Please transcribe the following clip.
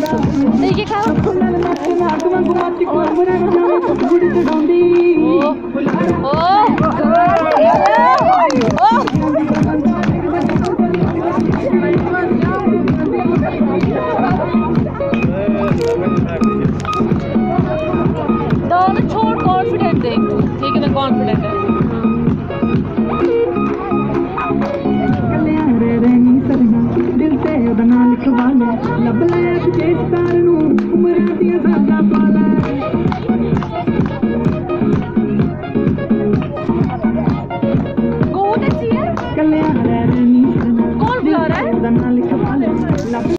देखिए खाओ। दोनों छोड़ कॉन्फिडेंट देख तू, ठीक है ना, कॉन्फिडेंट है।